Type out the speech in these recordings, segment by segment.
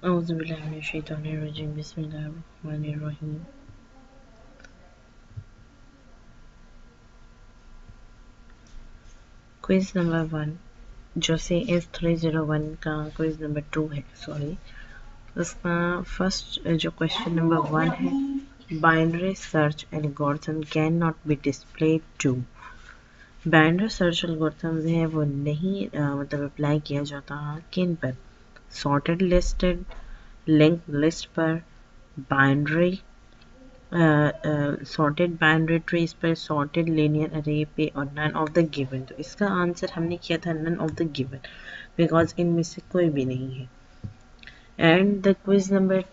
औज़ुबिल्लाहिमिनश्शैतानिर्रजीम बिस्मिल्लाहिर्रहमानिर्रहीम। Quiz number 1 जो CS301 का क्विज नंबर 2 है, उसका फर्स्ट जो क्वेश्चन नंबर 1 है, binary search algorithm can not be displayed to. Binary search algorithm जो है वो नहीं अप्लाई किया जाता किन पर? सॉर्टेड लिस्टेड लिंक लिस्ट पर, बाइनरी सॉर्टेड बाइनरी ट्रीज पर, सॉर्टेड लीनियर अरे पे और नन ऑफ द गिवन। तो इसका आंसर हमने किया था none of the given, because इनमें से कोई भी नहीं है। एंड द क्विज नंबर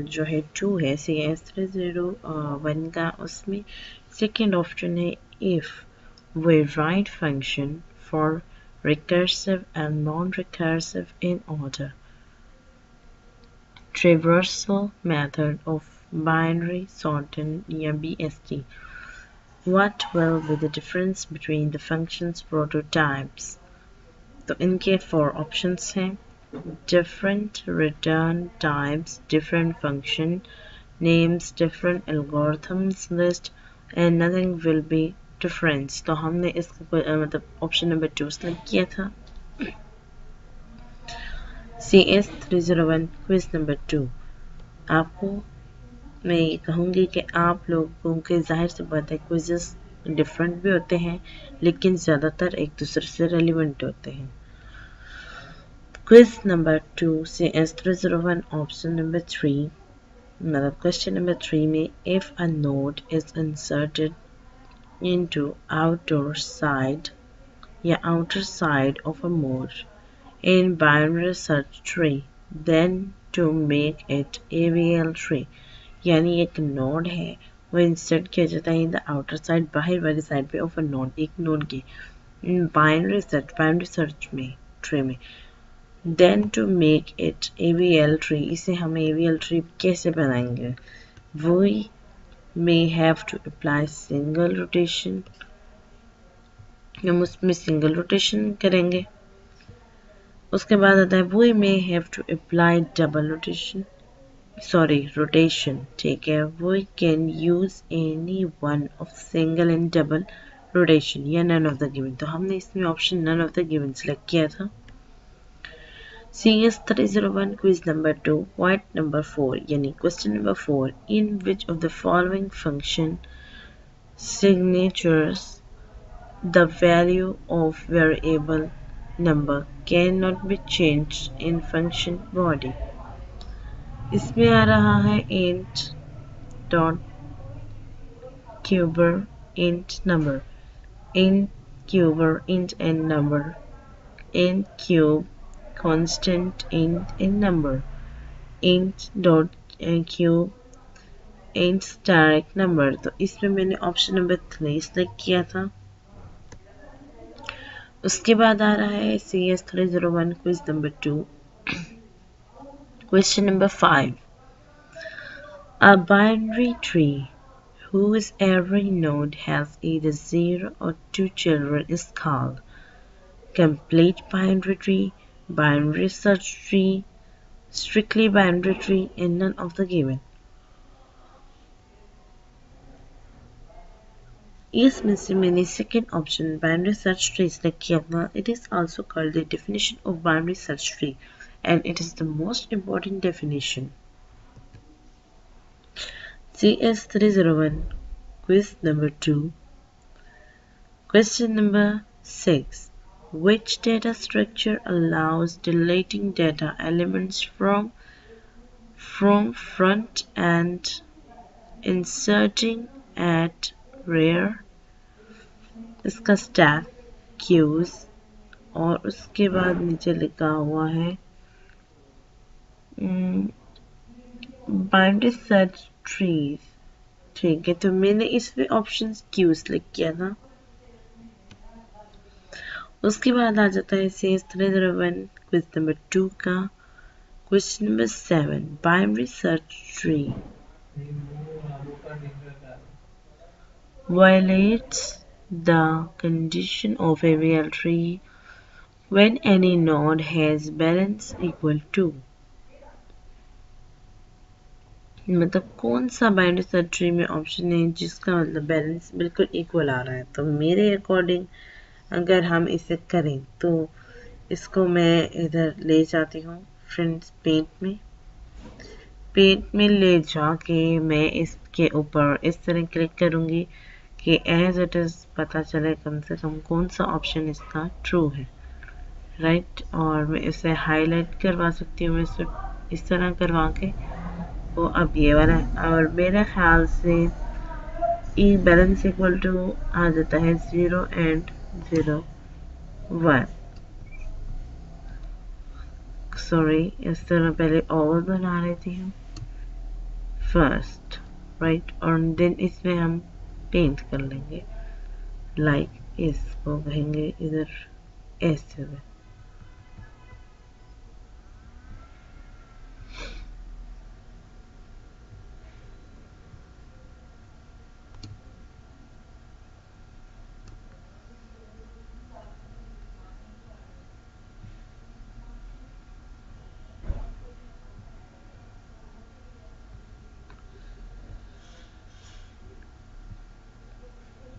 जो है 2 है CS301 का, उसमें सेकेंड ऑप्शन है if way right function for recursive and non-recursive in order traversal method of binary sorting या BST. What will be the difference between the functions prototypes? तो इनके 4 options हैं: different return types, different function names, different algorithms list, and nothing will be difference. तो हमने इसका option number 2 select किया था। CS301 quiz number 2। आपको मैं ये कहूँगी कि आप लोगों के जाहिर सी बात है क्विज़ेस डिफरेंट भी होते हैं, लेकिन ज़्यादातर एक दूसरे से रेलिवेंट होते हैं। Quiz number 2 CS301 option number 3, मतलब क्वेश्चन नंबर 3 में if a node is inserted into outer side या outer side of a mode in binary search tree, then to make it AVL tree, यानी एक node है वो insert किया जाता है इन द आउटर साइड, बाहर वाली साइड पे ऑफ अ नोड, एक नोड के बाइनरी सर्च में ट्री में, then to make it AVL tree, इसे हम AVL ट्री कैसे बनाएंगे? We may have to apply single rotation, हम उसमें सिंगल रोटेशन करेंगे। उसके बाद आता है we may have to apply double rotation, ठीक है। we can use any one of single and double rotation या none of the given। तो हमने इसमें option none of the given select किया था। CS301 quiz number 2 point number 4 यानी question number 4, in which of the following function signatures the value of variable number cannot be changed in function body? इसमें आ रहा है int dot cuber int number, int cuber int n number, int cube constant int n number, int dot cube int direct number। तो इसमें मैंने option number 3 select किया था। उसके बाद आ रहा है CS301 quiz number 2 question number 5, a binary tree whose every node has either 0 or 2 children is called complete binary tree, binary search tree, strictly binary tree, and none of the given। इसमें से मैंने second option binary search tree select किया था। It is also called the definition of binary search tree and it is the most important definition. CS301 quiz number 2 question number 6, which data structure allows deleting data elements from front and inserting at rear? इसका stack cues और उसके बाद नीचे लिखा हुआ है binary search trees, ठीक है। तो मैंने इसमें ऑप्शन क्यू सेलेक्ट किया था। उसके बाद आ जाता है CS301 क्विज नंबर 2 का question number 7, binary search tree violates the condition of AVL tree when any node has balance equal to। मतलब कौन सा बाइनरी सर्च ट्री में ऑप्शन है जिसका मतलब बैलेंस बिल्कुल इक्वल आ रहा है। तो मेरे अकॉर्डिंग अगर हम इसे करें तो इसको मैं इधर ले जाती हूँ फ्रेंड्स, पेंट में ले जाके मैं इसके ऊपर इस तरह क्लिक करूँगी कि एज इट इज़ पता चले कम से कम कौन सा ऑप्शन इसका ट्रू है, राइट। और मैं इसे हाईलाइट करवा सकती हूँ, इसे इस तरह करवा के वो अब ये वाला है। और मेरे ख्याल से ई बैलेंस इक्वल टू आ जाता है 0 and 0 1। सॉरी, इस तरह पहले ओवल बना लेती हूँ फर्स्ट, राइट। और देन इसमें हम पेंट कर लेंगे, लाइक इसको कहेंगे इधर ऐसे में।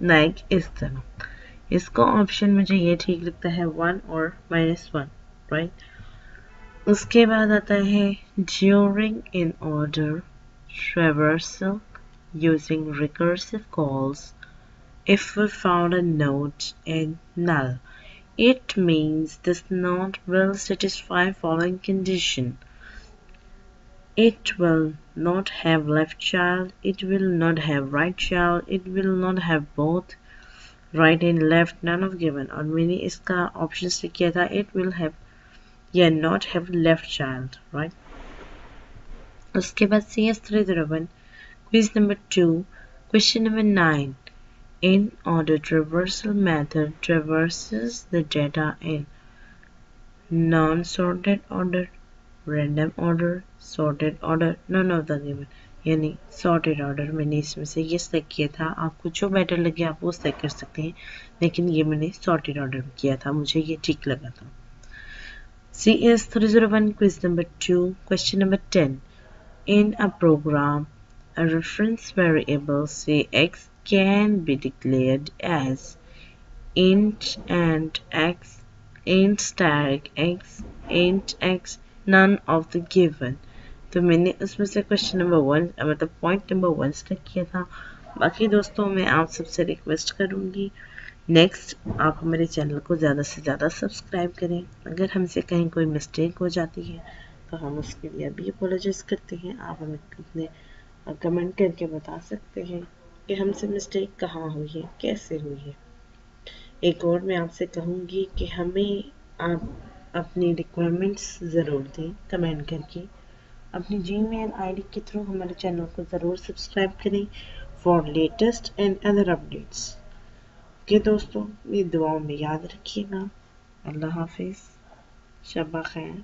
लाइक इस तरह। इसको ऑप्शन मुझे ये ठीक लगता है 1 और -1, राइट। उसके बाद आता है during in order traversal using recursive calls if we found a node in null. It means this node will satisfy following condition. It will not have left child, it will not have right child, it will not have both right and left, none of given। और मैंने इसका option से किया था it will have या not have left child, right। उसके बाद CS301 quiz number 2 question number 9। In order traversal method traverses the data in non-sorted order, random order, sorted order, none of the given। यानी sorted order मैंने इसमें से ये select किया था। आपको जो बेटर लगे आप वो सेलेक्ट कर सकते हैं, लेकिन ये मैंने sorted order में किया था, मुझे ये ठीक लगा था। CS301 quiz number 2 question number 10। In a program, a reference variable say x can be declared as int and x, int static x, int x, none of the given। तो मैंने उसमें से क्वेश्चन नंबर 1 मतलब point number 1 select किया था। बाकी दोस्तों मैं आप सबसे रिक्वेस्ट करूँगी नेक्स्ट आप हमारे चैनल को ज़्यादा से ज़्यादा सब्सक्राइब करें। अगर हमसे कहीं कोई मिस्टेक हो जाती है तो हम उसके लिए अभी अपोलोजाइज करते हैं। आप हमें अपने कमेंट करके बता सकते हैं कि हमसे मिस्टेक कहाँ हुई है, कैसे हुई है। एक और मैं आपसे कहूँगी कि हमें आप अपनी रिक्वायरमेंट्स ज़रूर दें कमेंट करके। अपनी जीमेल आईडी के थ्रू हमारे चैनल को ज़रूर सब्सक्राइब करें for latest and other updates. Okay दोस्तों, ये दुआओं में याद रखिएगा। अल्लाह हाफिज़, शब खैर।